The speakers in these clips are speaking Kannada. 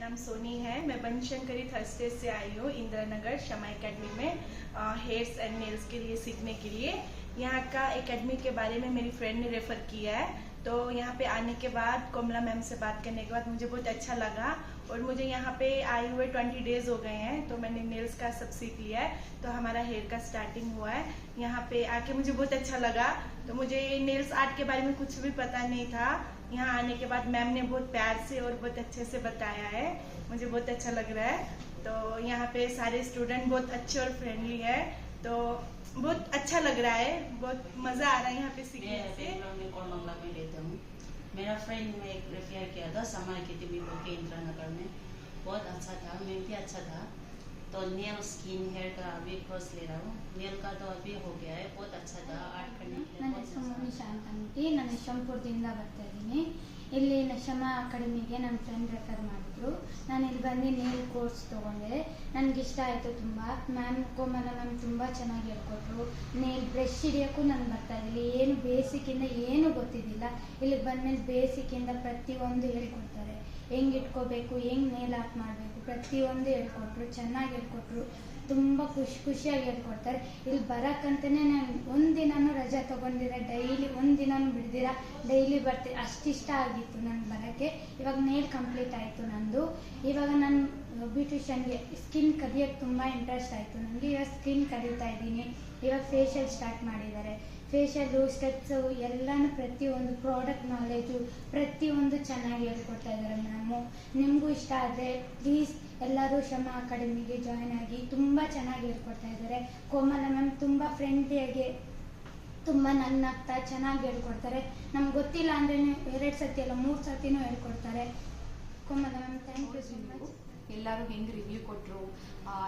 नाम सोनी है। मैं बनशंकरी थर्सडे से आई हूँ इंदिरा नगर शमा एकेडमी में हेयर्स एंड नेल्स के लिए सीखने के लिए। यहाँ का एकेडमी के बारे में मेरी फ्रेंड ने रेफ़र किया है, तो यहाँ पे आने के बाद कोमला मैम से बात करने के बाद मुझे बहुत अच्छा लगा और मुझे यहाँ पे आए हुए 20 डेज हो गए हैं, तो मैंने नेल्स का सब सीख लिया है। तो हमारा हेयर का स्टार्टिंग हुआ है। यहाँ पे आके मुझे बहुत अच्छा लगा। तो मुझे नेल्स आर्ट के बारे में कुछ भी पता नहीं था। यहाँ आने के बाद मैम ने बहुत प्यार से और बहुत अच्छे से बताया है, मुझे बहुत अच्छा लग रहा है। तो यहाँ पे सारे स्टूडेंट बहुत अच्छे और फ्रेंडली है, तो बहुत अच्छा लग रहा है, बहुत मज़ा आ रहा है यहाँ पे सीखने से। मैं लेता हूँ। मेरा फ्रेंड ने रेफर किया था शमा एकेडमी के इंदिरा नगर में, बहुत अच्छा था, मैं भी अच्छा था। तो नेल स्किन हेयर का अभी कोर्स ले रहा हूँ। नेल का तो अभी हो गया है, बहुत अच्छा था आर्ट करने के लिए। ನನ್ನ ಹೆಸರು ಮೋನಿಶಾ ಅಂತ ಅಂದ್ಬಿಟ್ಟು ನಾನು ಯಶವಂತಪುರದಿಂದ ಬರ್ತಾ ಇದ್ದೀನಿ. ಇಲ್ಲಿ ಶಮಾ ಅಕಾಡೆಮಿಗೆ ನನ್ನ ಫ್ರೆಂಡ್ ರೆಫರ್ ಮಾಡಿದ್ರು. ನಾನು ಇಲ್ಲಿ ಬಂದು ನೇಲ್ ಕೋರ್ಸ್ ತೊಗೊಂಡೆ. ನನಗೆ ಇಷ್ಟ ಆಯಿತು ತುಂಬ. ಕೋಮಲ ಮ್ಯಾಮ್ ತುಂಬ ಚೆನ್ನಾಗಿ ಹೇಳ್ಕೊಟ್ರು. ನೇಲ್ ಬ್ರಷ್ ಹಿಡಿಯೋಕ್ಕೂ ನಾನು ಬರ್ತಾ ಇರಲಿಲ್ಲ, ಏನು ಬೇಸಿಕ್ಕಿಂದ ಏನೂ ಗೊತ್ತಿದ್ದಿಲ್ಲ. ಇಲ್ಲಿಗೆ ಬಂದಮೇಲೆ ಬೇಸಿಕ್ಕಿಂದ ಪ್ರತಿಯೊಂದು ಹೇಳ್ಕೊಡ್ತಾರೆ, ಹೆಂಗೆ ಇಟ್ಕೋಬೇಕು, ಹೆಂಗೆ ನೇಲ್ ಆರ್ಟ್ ಮಾಡಬೇಕು, ಪ್ರತಿಯೊಂದು ಹೇಳ್ಕೊಟ್ರು, ಚೆನ್ನಾಗಿ ಹೇಳ್ಕೊಟ್ರು. ತುಂಬ ಖುಷಿಯಾಗಿ ಹೇಳ್ಕೊಡ್ತಾರೆ. ಇಲ್ಲಿ ಬರೋಕ್ಕಂತಲೇ ನಾನು ಒಂದಿನೂ ರಜೆ ತೊಗೊಂಡಿರ, ಡೈಲಿ ಒಂದಿನೂ ಬಿಡ್ದಿರ ಡೈಲಿ ಬರ್ತೀನಿ. ಅಷ್ಟಿಷ್ಟ ಆಗಿತ್ತು ನನಗೆ ಬರೋಕ್ಕೆ. ಇವಾಗ ನೇಲ್ ಕಂಪ್ಲೀಟ್ ಆಯಿತು ನಂದು. ಇವಾಗ ನಾನು ಬ್ಯೂಟಿಷನ್ಗೆ ಸ್ಕಿನ್ ಕದಿಯೋಕ್ಕೆ ತುಂಬ ಇಂಟ್ರೆಸ್ಟ್ ಆಯಿತು ನನಗೆ. ಇವಾಗ ಸ್ಕಿನ್ ಕದೀತಾ ಇದ್ದೀನಿ. ಇವಾಗ ಫೇಶಿಯಲ್ ಸ್ಟಾರ್ಟ್ ಮಾಡಿದ್ದಾರೆ. ಫೇಶಿಯಲ್ಲು ಸ್ಟೆಪ್ಸು ಎಲ್ಲನೂ ಪ್ರತಿಯೊಂದು ಪ್ರಾಡಕ್ಟ್ ನಾಲೆಜು ಪ್ರತಿಯೊಂದು ಚೆನ್ನಾಗಿ ಹೇಳ್ಕೊಡ್ತಾ ಇದ್ದಾರೆ ಮ್ಯಾಮು. ನಿಮಗೂ ಇಷ್ಟ ಆದರೆ ಪ್ಲೀಸ್ ಎಲ್ಲರೂ ಶಮಾ ಅಕಾಡೆಮಿಗೆ ಜಾಯ್ನ್ ಆಗಿ. ತುಂಬ ಚೆನ್ನಾಗಿ ಹೇಳ್ಕೊಡ್ತಾ ಇದ್ದಾರೆ. ಕೋಮಲ ಮ್ಯಾಮ್ ತುಂಬ ಫ್ರೆಂಡ್ಲಿಯಾಗಿ, ತುಂಬ ನಗ್ನಗ್ತಾ ಚೆನ್ನಾಗಿ ಹೇಳ್ಕೊಡ್ತಾರೆ. ನಮ್ಗೆ ಗೊತ್ತಿಲ್ಲ ಅಂದರೆ 2 ಸತಿ ಅಲ್ಲ 3 ಸತಿನೂ ಹೇಳ್ಕೊಡ್ತಾರೆ. Komala ma'am thank you so much. ಎಲ್ಲರೂ ಹೆಂಗೆ ರಿವ್ಯೂ ಕೊಟ್ಟರು,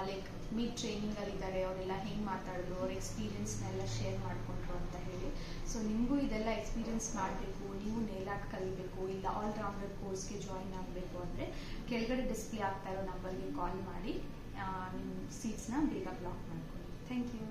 ಲೈಕ್ ಮೀಟ್ ಟ್ರೈನಿಂಗಲ್ಲಿದ್ದಾರೆ ಅವರೆಲ್ಲ ಹೆಂಗೆ ಮಾತಾಡಿದ್ರು, ಅವ್ರ ಎಕ್ಸ್ಪೀರಿಯನ್ಸ್ನೆಲ್ಲ ಶೇರ್ ಮಾಡಿಕೊಂಡ್ರು ಅಂತ ಹೇಳಿ. ಸೊ ನಿಮಗೂ ಇದೆಲ್ಲ ಎಕ್ಸ್ಪೀರಿಯನ್ಸ್ ಮಾಡಬೇಕು, ನೀವು ನೇಲ್ ಆರ್ಟ್ ಕಲಿಬೇಕು, ಇಲ್ಲ ಆಲ್ ರೌಂಡರ್ ಕೋರ್ಸ್ಗೆ ಜಾಯಿನ್ ಆಗಬೇಕು ಅಂದರೆ ಕೆಳಗಡೆ ಡಿಸ್ಪ್ಲೇ ಆಗ್ತಾ ಇರೋ ನಂಬರ್ಗೆ ಕಾಲ್ ಮಾಡಿ ನಿಮ್ಮ ಸೀಟ್ಸ್ನ ಬೇಗ ಬ್ಲಾಕ್ ಮಾಡ್ಕೊಳ್ಳಿ. Thank you.